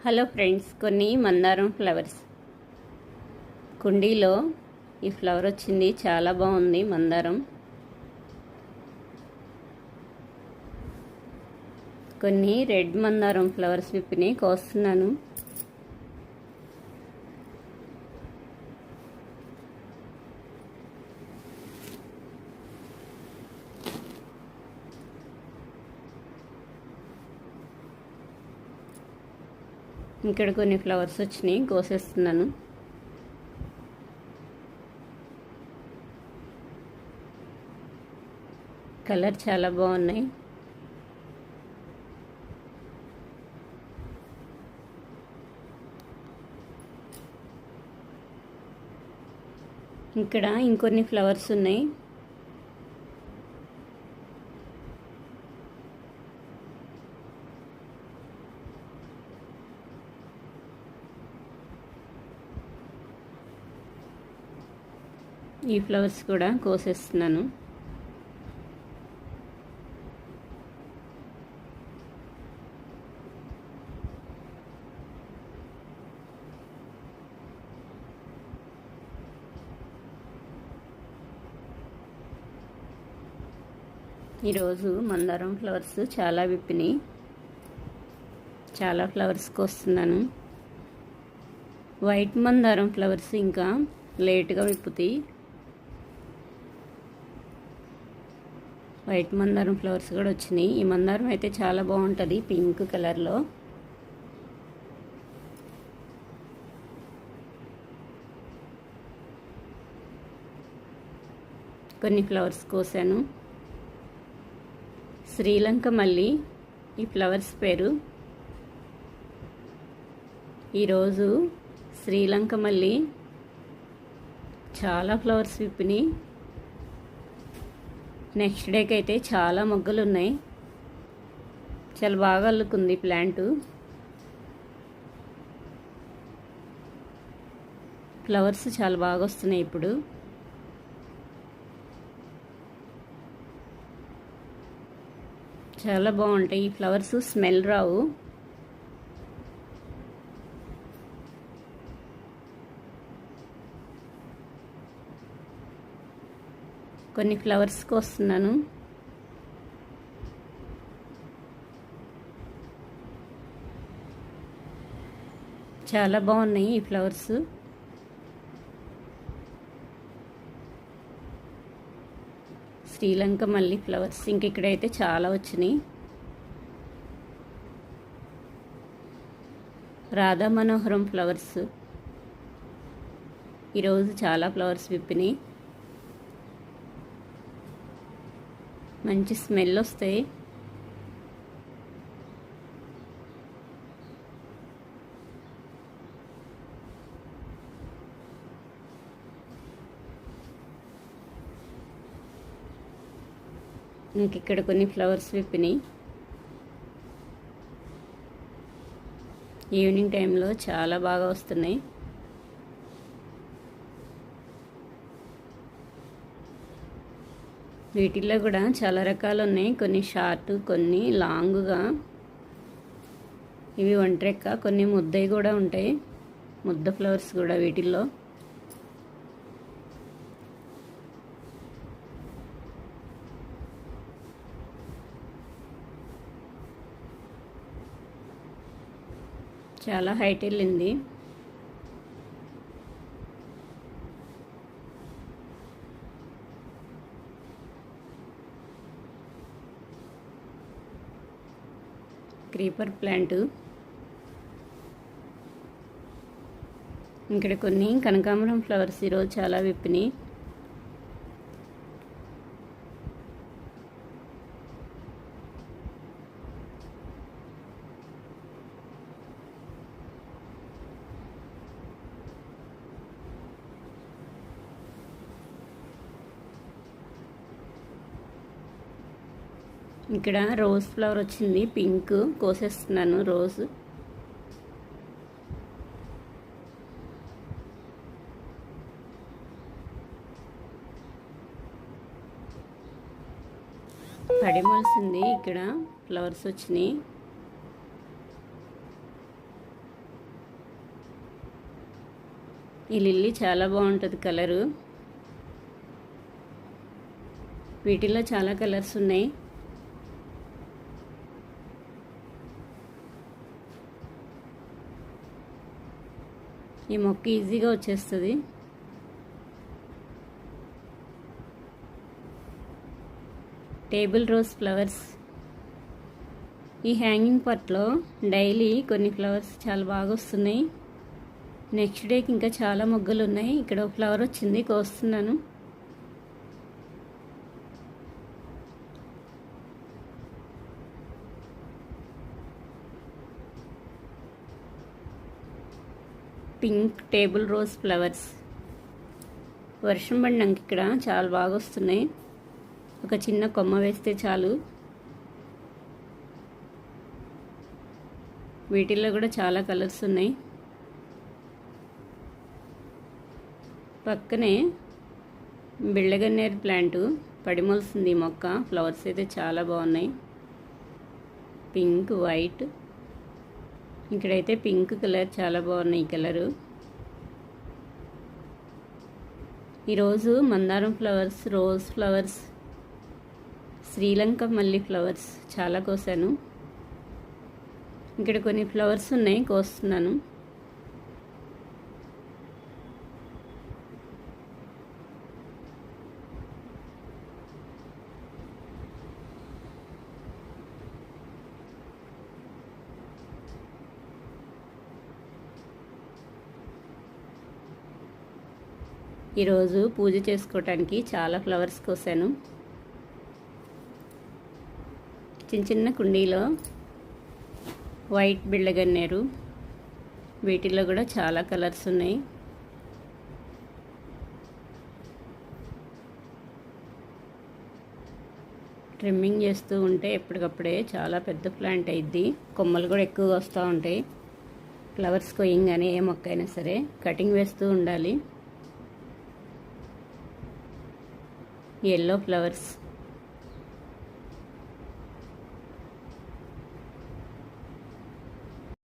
Hello friends, కొన్ని మందారం flowers కుండీలో ఈ ఫ్లవర్ వచ్చింది. చాలా బాగుంది మందారం. కొన్ని రెడ్ మందారం ఫ్లవర్స్ విప్పిని కోస్తున్నాను. ఇక్కడ కొన్ని ఫ్లవర్స్ వచ్చినాయి, కోసేస్తున్నాను. కలర్ చాలా బాగున్నాయి. ఇక్కడ ఇంకొన్ని ఫ్లవర్స్ ఉన్నాయి. ఈ ఫ్లవర్స్ కూడా కోసేస్తున్నాను. ఈరోజు మందారం ఫ్లవర్స్ చాలా విప్పినాయి. చాలా ఫ్లవర్స్ కోస్తున్నాను. వైట్ మందారం ఫ్లవర్స్ ఇంకా లేట్గా విప్పుతాయి. వైట్ మందారం ఫ్లవర్స్ కూడా వచ్చినాయి. ఈ మందారం అయితే చాలా బాగుంటుంది, పింక్ కలర్లో. కొన్ని ఫ్లవర్స్ కోసాను. శ్రీలంక మల్లి ఈ ఫ్లవర్స్ పేరు. ఈరోజు శ్రీలంక మల్లి చాలా ఫ్లవర్స్ విప్పినాయి. నెక్స్ట్ డేకి అయితే చాలా మొగ్గలు ఉన్నాయి. చాలా బాగా అల్లుకుంది ప్లాంటు. ఫ్లవర్స్ చాలా బాగా వస్తున్నాయి ఇప్పుడు. చాలా బాగుంటాయి ఈ ఫ్లవర్స్. స్మెల్ రావు. కొన్ని ఫ్లవర్స్ కోస్తున్నాను. చాలా బాగున్నాయి ఈ ఫ్లవర్స్. శ్రీలంక మల్లి ఫ్లవర్స్ ఇంక ఇక్కడైతే చాలా వచ్చినాయి. రాధా మనోహరం ఫ్లవర్స్ ఈరోజు చాలా ఫ్లవర్స్ విప్పినాయి. మంచి స్మెల్ వస్తాయి. ఇంకిక్కడ కొన్ని ఫ్లవర్స్ విప్పినాయి. ఈవినింగ్ టైంలో చాలా బాగా వస్తున్నాయి. వీటిల్లో కూడా చాలా రకాలు ఉన్నాయి. కొన్ని షార్ట్, కొన్ని లాంగ్గా. ఇవి ఒంట్రెక్క, కొన్ని ముద్దవి కూడా ఉంటాయి. ముద్ద ఫ్లవర్స్ కూడా వీటిల్లో. చాలా హైట్ వెళ్ళింది. Creeper plant. ఇక్కడ కొన్ని కనకాంబరం ఫ్లవర్స్ ఈరోజు చాలా విప్పినాయి. ఇక్కడ రోజ్ ఫ్లవర్ వచ్చింది, పింక్. కోసేస్తున్నాను రోజ్. పడిమలిసింది. ఇక్కడ ఫ్లవర్స్ వచ్చినాయి. ఈ లిల్లీ చాలా బాగుంటుంది కలరు. వీటిలో చాలా కలర్స్ ఉన్నాయి. ఈ మొక్క ఈజీగా వచ్చేస్తుంది. Table rose flowers. ఈ హ్యాంగింగ్ పాట్లో డైలీ కొన్ని ఫ్లవర్స్ చాలా బాగా వస్తున్నాయి. నెక్స్ట్ డేకి ఇంకా చాలా మొగ్గలు ఉన్నాయి. ఇక్కడ ఒక ఫ్లవర్ వచ్చింది, కోస్తున్నాను. Pink table rose flowers. వర్షం పడినాక ఇక్కడ చాలా బాగా వస్తున్నాయి. ఒక చిన్న కొమ్మ వేస్తే చాలు. వీటిల్లో కూడా చాలా కలర్స్ ఉన్నాయి. పక్కనే బిళ్ళగన్నేరు ప్లాంటు పడిమొలుస్తుంది. ఈ మొక్క ఫ్లవర్స్ అయితే చాలా బాగున్నాయి. Pink, white. ఇక్కడైతే పింక్ కలర్ చాలా బాగున్నాయి. ఈ కలరు. ఈరోజు మందారం ఫ్లవర్స్, రోజ్ ఫ్లవర్స్, శ్రీలంక మల్లి ఫ్లవర్స్ చాలా కోసాను. ఇక్కడ కొన్ని ఫ్లవర్స్ ఉన్నాయి, కోస్తున్నాను. ఈరోజు పూజ చేసుకోవటానికి చాలా ఫ్లవర్స్ కోసాను. చిన్న చిన్న కుండీలో వైట్ బిళ్ళగన్నేరు. వీటిల్లో కూడా చాలా కలర్స్ ఉన్నాయి. ట్రిమ్మింగ్ చేస్తూ ఉంటే ఎప్పటికప్పుడే చాలా పెద్ద ప్లాంట్ అయ్యిద్ది. కొమ్మలు కూడా ఎక్కువగా వస్తూ ఉంటాయి. ఫ్లవర్స్ కొయ్యంగానే ఏ మొక్క అయినా సరే కటింగ్ వేస్తూ ఉండాలి. yellow flowers.